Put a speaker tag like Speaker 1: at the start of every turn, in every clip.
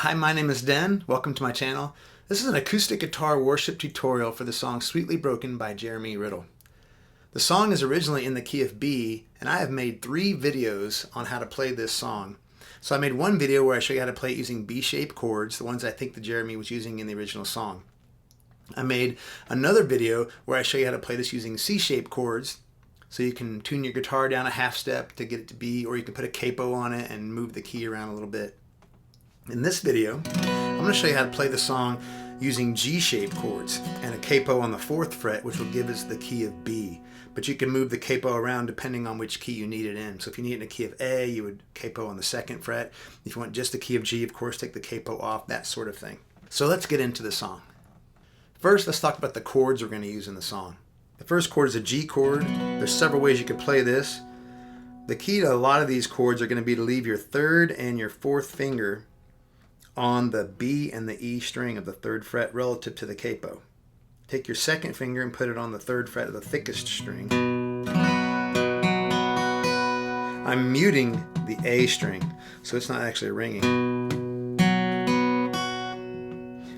Speaker 1: Hi, my name is Den. Welcome to my channel. This is an acoustic guitar worship tutorial for the song Sweetly Broken by Jeremy Riddle. The song is originally in the key of B, and I have made 3 videos on how to play this song. So I made one video where I show you how to play it using B-shaped chords, the ones I think that Jeremy was using in the original song. I made another video where I show you how to play this using C-shaped chords, so you can tune your guitar down a half step to get it to B, or you can put a CAPO on it and move the key around a little bit. In this video, I'm going to show you how to play the song using G-shaped chords and a CAPO on the 4th fret, which will give us the key of B. But you can move the CAPO around depending on which key you need it in. So if you need it in the key of A, you would CAPO on the 2nd fret. If you want just the key of G, of course, take the CAPO off, that sort of thing. So let's get into the song. First, let's talk about the chords we're going to use in the song. The first chord is a G chord. There's several ways you can play this. The key to a lot of these chords are going to be to leave your 3rd and your 4th finger on the B and the E string of the 3rd fret relative to the CAPO. Take your 2nd finger and put it on the 3rd fret of the thickest string. I'm muting the A string, so it's not actually ringing.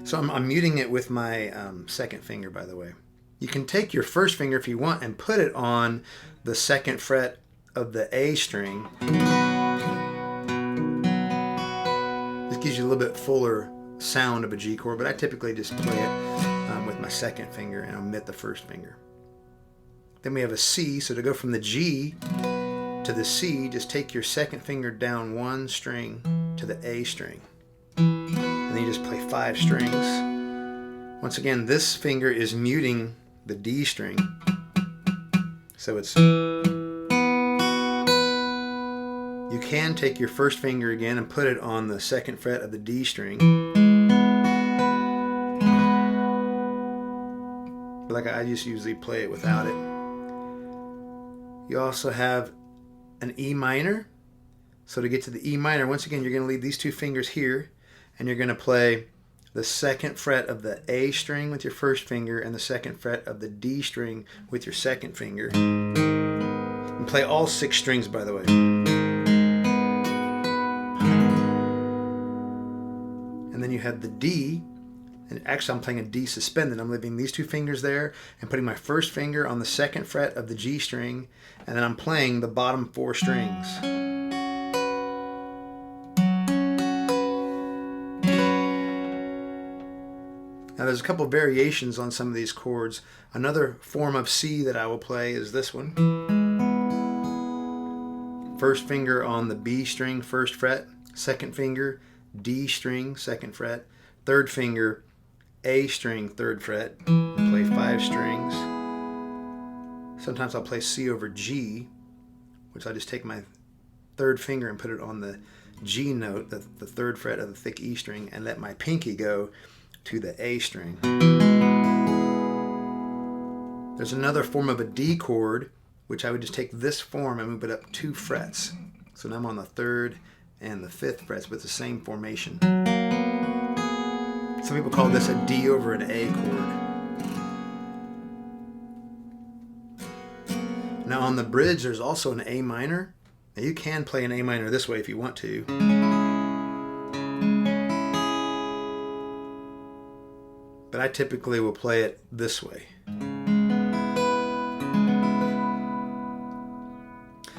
Speaker 1: So I'm muting it with my 2nd finger, by the way. You can take your 1st finger if you want and put it on the 2nd fret of the A string. Gives you a little bit fuller sound of a G chord, but I typically just play it with my 2nd finger and omit the 1st finger. Then we have a C, so to go from the G to the C, just take your 2nd finger down 1 string to the A string. And then you just play 5 strings. Once again, this finger is muting the D string, so it's... You can take your 1st finger again and put it on the 2nd fret of the D string. Like I just usually play it without it. You also have an E minor. So to get to the E minor, once again, you're going to leave these 2 fingers here, and you're going to play the 2nd fret of the A string with your 1st finger and the 2nd fret of the D string with your 2nd finger. And play all 6 strings, by the way. And then you have the D, and actually I'm playing a D suspended. I'm leaving these 2 fingers there and putting my 1st finger on the 2nd fret of the G string, and then I'm playing the bottom 4 strings. Now there's a couple variations on some of these chords. Another form of C that I will play is this one. 1st finger on the B string, 1st fret, 2nd finger, D string, 2nd fret, 3rd finger, A string, 3rd fret, and play 5 strings. Sometimes I'll play C over G, which I just take my 3rd finger and put it on the G note, the 3rd fret of the thick E string, and let my pinky go to the A string. There's another form of a D chord, which I would just take this form and move it up 2 frets. So now I'm on the 3rd and the 5th frets with the same formation. Some people call this a D over an A chord. Now on the bridge there's also an A minor. Now you can play an A minor this way if you want to. But I typically will play it this way.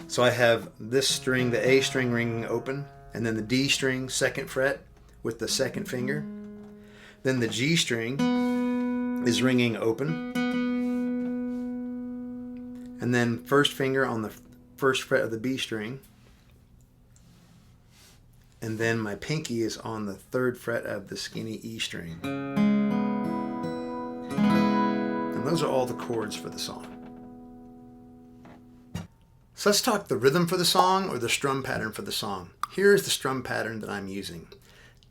Speaker 1: So I have this string, the A string ringing open, and then the D string, 2nd fret with the 2nd finger. Then the G string is ringing open. And then 1st finger on the 1st fret of the B string. And then my pinky is on the 3rd fret of the skinny E string. And those are all the chords for the song. So let's talk the rhythm for the song, or the strum pattern for the song. Here's the strum pattern that I'm using.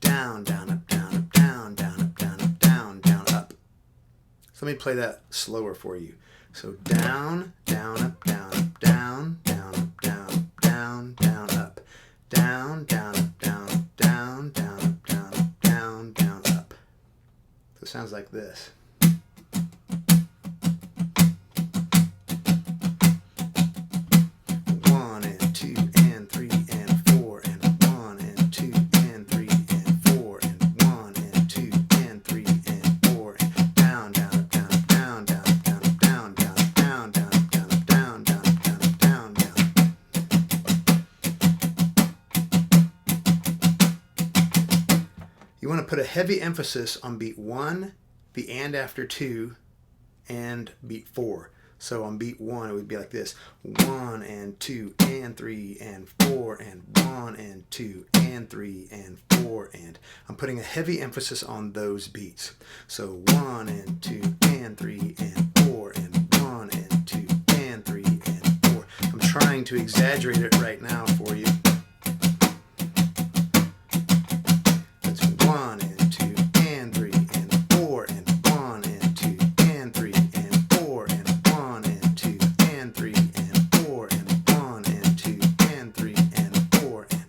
Speaker 1: Down, down, up, down, up, down, down, up, down, up, down, down, up. So let me play that slower for you. So down, down, up, down, up, down, down, up, down, down, down, up. Down, down, up, down, down, down, up, down, down, down, up. So it sounds like this. 1 and 2 and 3 and 4 and 1 and 2 and 3 and 4 and you want to put a heavy emphasis on beat 1, the and after 2, and beat 4. So on beat 1 it would be like this: 1 and 2 and 3 and 4 and 1 and 2 and 3 and 4 and. I'm putting a heavy emphasis on those beats. So 1 and 2 and 3 and 4 and 1 and 2 and 3 and 4. I'm trying to exaggerate it right now for you. That's 1 and 2 and 3 and 4 and 1 and 2 and 3 and 4 and 1 and 2 and 3 and 4 and 1 and 2 and 3 and 4 and.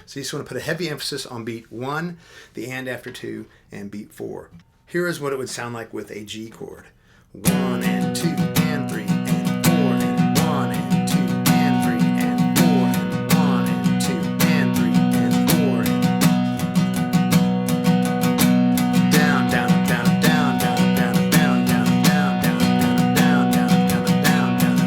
Speaker 1: So you just want to put a heavy emphasis on beat 1, the and after 2, and beat 4. Here is what it would sound like with a G chord. 1 and 2 and 3 and 4 and 1 and 2 and 3 and 4 and 1 and 2 and 3 and 4 and. Down, down, down, down, down, down, down, down, down, down, down, down, down, down, down.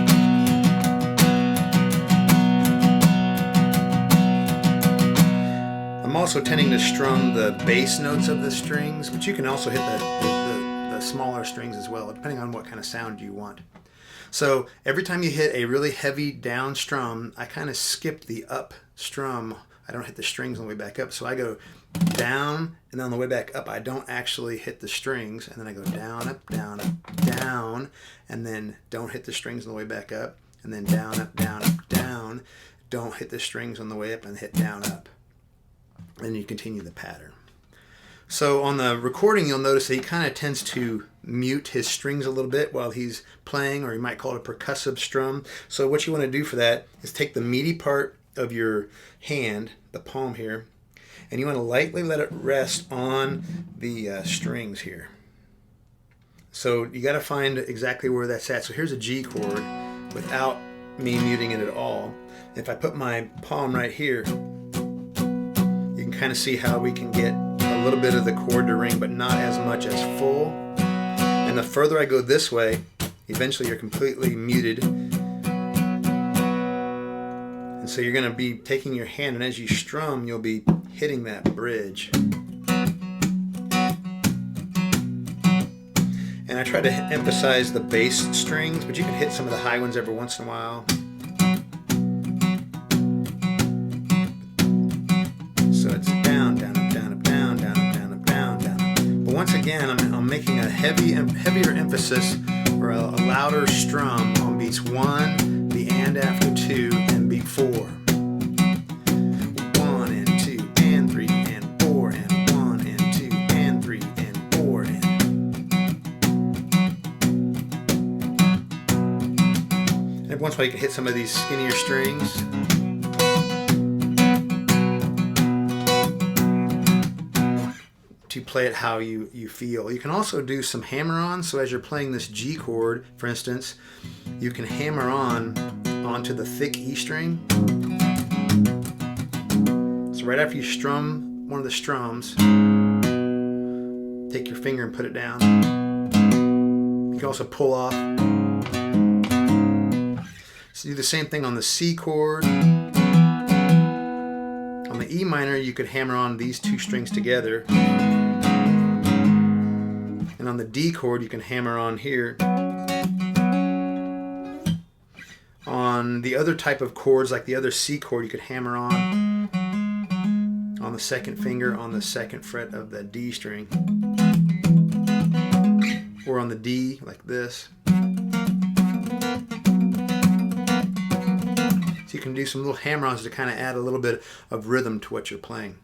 Speaker 1: I'm also tending to strum the bass notes of the strings, but you can also hit the smaller strings as well, depending on what kind of sound you want. So every time you hit a really heavy down strum, I kind of skip the up strum. I don't hit the strings on the way back up. So I go down, and then on the way back up, I don't actually hit the strings. And then I go down, up, down, up, down, and then don't hit the strings on the way back up. And then down, up, down, up, down. Don't hit the strings on the way up, and hit down, up. And you continue the pattern. So on the recording, you'll notice that he kind of tends to mute his strings a little bit while he's playing, or you might call it a percussive strum. So what you want to do for that is take the meaty part of your hand, the palm here, and you want to lightly let it rest on the strings here. So you got to find exactly where that's at. So here's a G chord without me muting it at all. If I put my palm right here, you can kind of see how we can get a little bit of the chord to ring, but not as much as full. And the further I go this way, eventually you're completely muted. And so you're going to be taking your hand, and as you strum, you'll be hitting that bridge. And I try to emphasize the bass strings, but you can hit some of the high ones every once in a while. So it's down, down, up, down, up, down, down, up, down, up, down, down. But once again, I'm making a heavier emphasis, or a louder strum on beats 1, the and after 2, and beat 4. 1 and 2 and 3 and 4 and 1 and 2 and 3 and 4 and. Every once in a while you can hit some of these skinnier strings. To play it how you feel. You can also do some hammer-on. So as you're playing this G chord, for instance, you can hammer on onto the thick E string. So right after you strum one of the strums, take your finger and put it down. You can also pull off. So do the same thing on the C chord. On the E minor, you could hammer on these two strings together. And on the D chord, you can hammer on here. On the other type of chords, like the other C chord, you could hammer on the second finger on the second fret of the D string. Or on the D, like this. So you can do some little hammer-ons to kind of add a little bit of rhythm to what you're playing.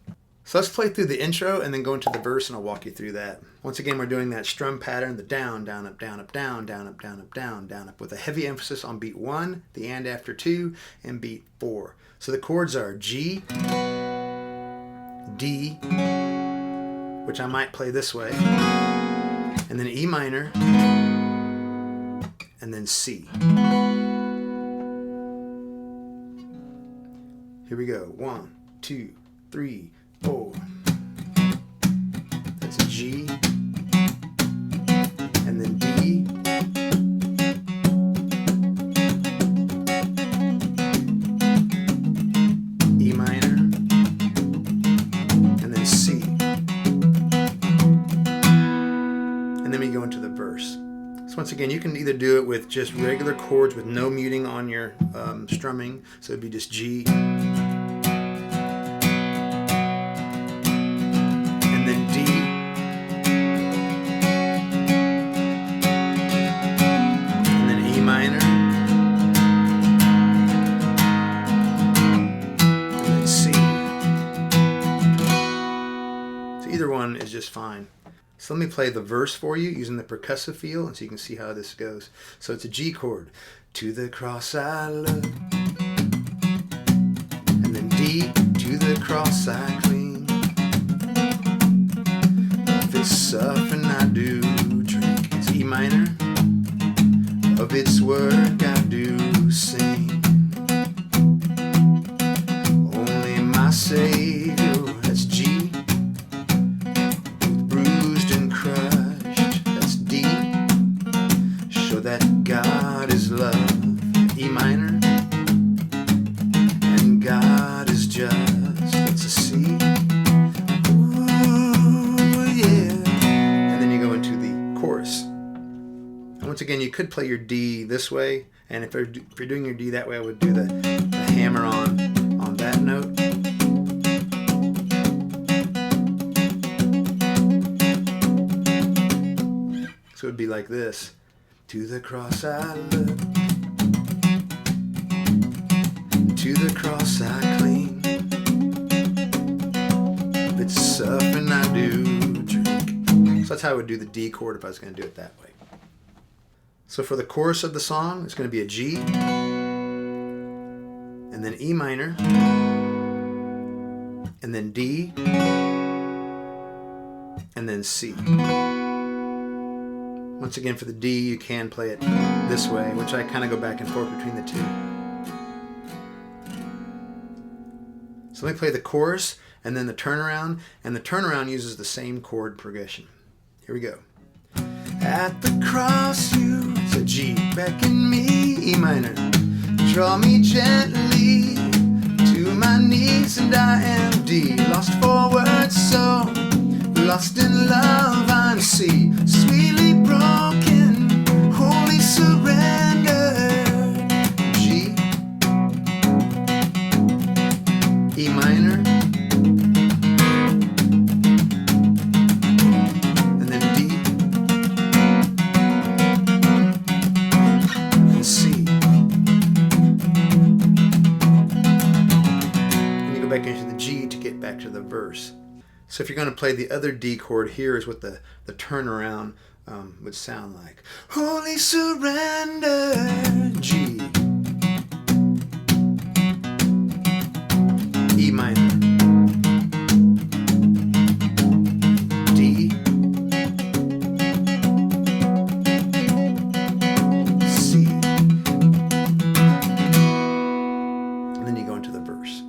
Speaker 1: So let's play through the intro and then go into the verse, and I'll walk you through that. Once again, we're doing that strum pattern, the down, down, up, down, up, down, down, up, down, up, down, down, up, with a heavy emphasis on beat 1, the and after 2, and beat 4. So the chords are G, D, which I might play this way, and then E minor, and then C. Here we go. 1, 2, 3, 4. That's a G, and then D, E minor, and then C. once again, you can either do it with just regular chords with no muting on your strumming, so it'd be just G, and then D, and then E minor, and then C. So either one is just fine. So let me play the verse for you using the percussive feel, and so you can see how this goes. So it's a G chord. To the cross I look, and then D, to the cross I cling. Of its suffering I do drink. It's E minor. Of its work I do sing. Only my Savior, that's G. That God is love, E minor, and God is just, that's a C, ooh, yeah, and then you go into the chorus. And once again, you could play your D this way, and if you're doing your D that way, I would do the hammer on that note. So it would be like this. To the cross I look, to the cross I cling. Of its suffering I do drink. So that's how I would do the D chord if I was going to do it that way. So for the chorus of the song, it's going to be a G, and then E minor, and then D, and then C. Once again, for the D, you can play it this way, which I kind of go back and forth between the two. So let me play the chorus and then the turnaround, and the turnaround uses the same chord progression. Here we go. At the cross you, it's a G, beckon me, E minor. Draw me gently to my knees, and I am D. Lost for words, so lost in love, I'm C. Sweetly broken, holy surrender, G, E minor, and then D, and C. And you go back into the G to get back to the verse. So if you're going to play the other D chord, here is what the turnaround would sound like. Holy surrender, G, E minor, D, C, and then you go into the verse.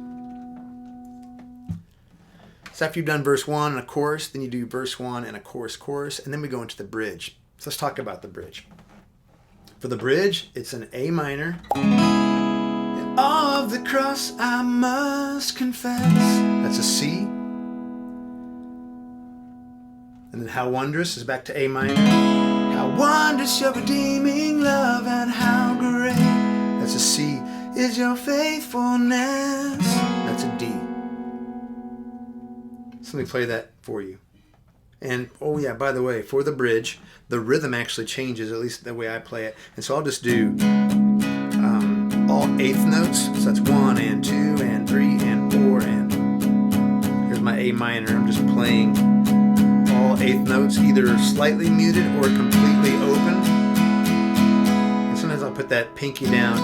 Speaker 1: So after you've done verse 1 and a chorus, then you do verse 1 and a chorus, and then we go into the bridge. So let's talk about the bridge. For the bridge, it's an A minor. And of the cross I must confess. That's a C. And then how wondrous is back to A minor. How wondrous your redeeming love, and how great, that's a C, is your faithfulness. That's a D. So let me play that for you. And oh yeah, by the way, for the bridge, the rhythm actually changes, at least the way I play it. And so I'll just do all eighth notes. So that's 1 and 2 and 3 and 4, and here's my A minor. I'm just playing all eighth notes, either slightly muted or completely open. And sometimes I'll put that pinky down,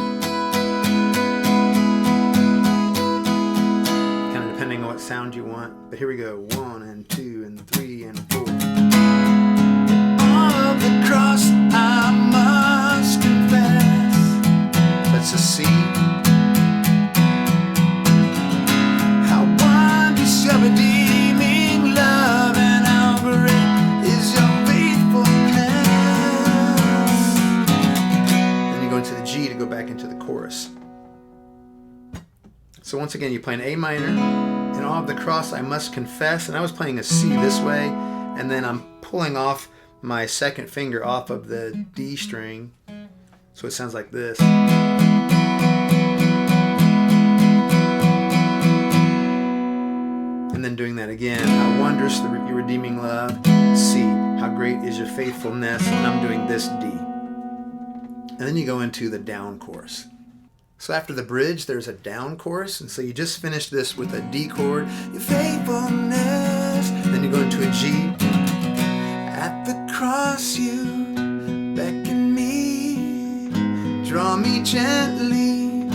Speaker 1: kind of depending on what sound you want. But here we go, 1 and 2 and 3 and 4. On the cross I must confess. That's a C. How wondrous your redeeming love, and how great is your faithfulness. Then you go into the G to go back into the chorus. So once again, you play an A minor, and on the cross I must confess, and I was playing a C this way, and then I'm pulling off my second finger off of the D string, so it sounds like this. And then doing that again. How wondrous your redeeming love. C. How great is your faithfulness. And I'm doing this D. And then you go into the down chorus. So after the bridge, there's a down chorus. And so you just finished this with a D chord. Your faithfulness. Then you go into a G. At the cross you beckon me. Draw me gently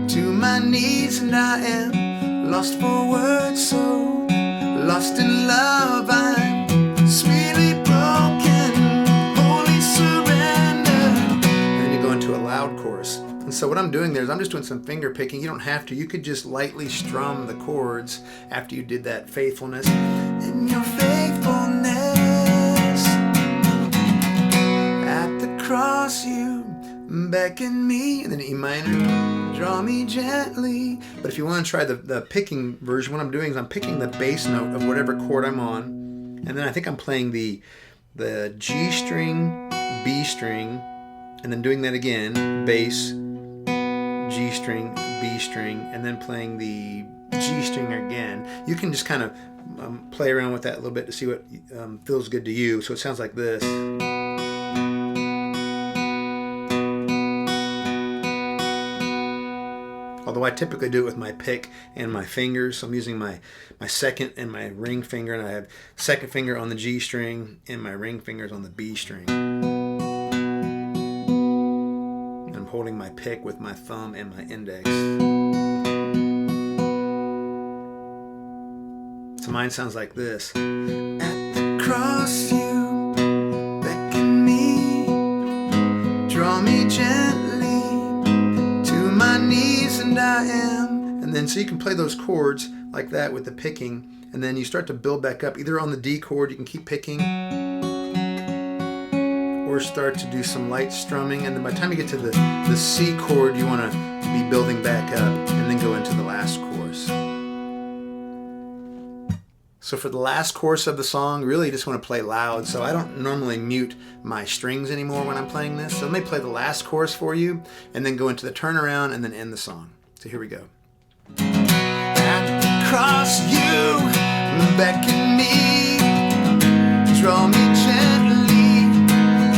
Speaker 1: to my knees, and I am lost for words, so lost in love. I'm sweetly broken, holy surrender. And then you go into a loud chorus. And so what I'm doing there is I'm just doing some finger picking. You don't have to. You could just lightly strum the chords after you did that faithfulness. In your faithfulness, at the cross you beckon me. And then E minor, draw me gently. But if you want to try the picking version, what I'm doing is I'm picking the bass note of whatever chord I'm on. And then I think I'm playing the G string, B string, and then doing that again, bass, G string, B string, and then playing the G string again. You can just kind of play around with that a little bit to see what feels good to you. So it sounds like this. Although I typically do it with my pick and my fingers. So I'm using my second and my ring finger, and I have second finger on the G string and my ring fingers on the B string. I'm holding my pick with my thumb and my index. So mine sounds like this. At the cross you beckon me, draw me gently to my knees, and I am. And then so you can play those chords like that with the picking, and then you start to build back up. Either on the D chord, you can keep picking, or start to do some light strumming, and then by the time you get to the C chord, you want to be building back up, and then go into the last chorus. So for the last chorus of the song, really you just want to play loud. So I don't normally mute my strings anymore when I'm playing this. So let me play the last chorus for you, and then go into the turnaround, and then end the song. So here we go. At the cross you beckon me, draw me gently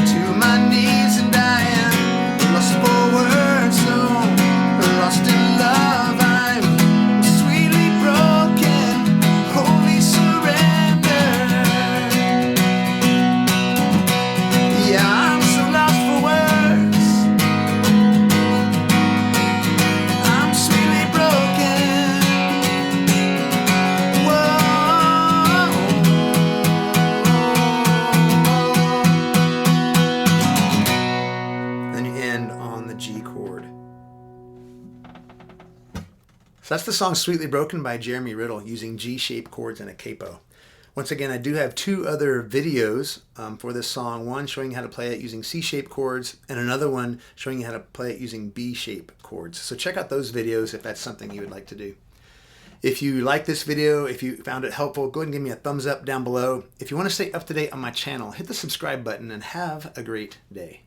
Speaker 1: to my knees, and I am lost for words, so lost in love. I'm sweetly broken, holy surrender. Yeah, I'm so lost for words. I'm sweetly broken. Whoa. Then you end on the G chord. So that's the song Sweetly Broken by Jeremy Riddle using G-shaped chords and a capo. Once again, I do have two other videos for this song. One showing you how to play it using C-shaped chords, and another one showing you how to play it using B-shaped chords. So check out those videos if that's something you would like to do. If you like this video, if you found it helpful, go ahead and give me a thumbs up down below. If you want to stay up to date on my channel, hit the subscribe button, and have a great day.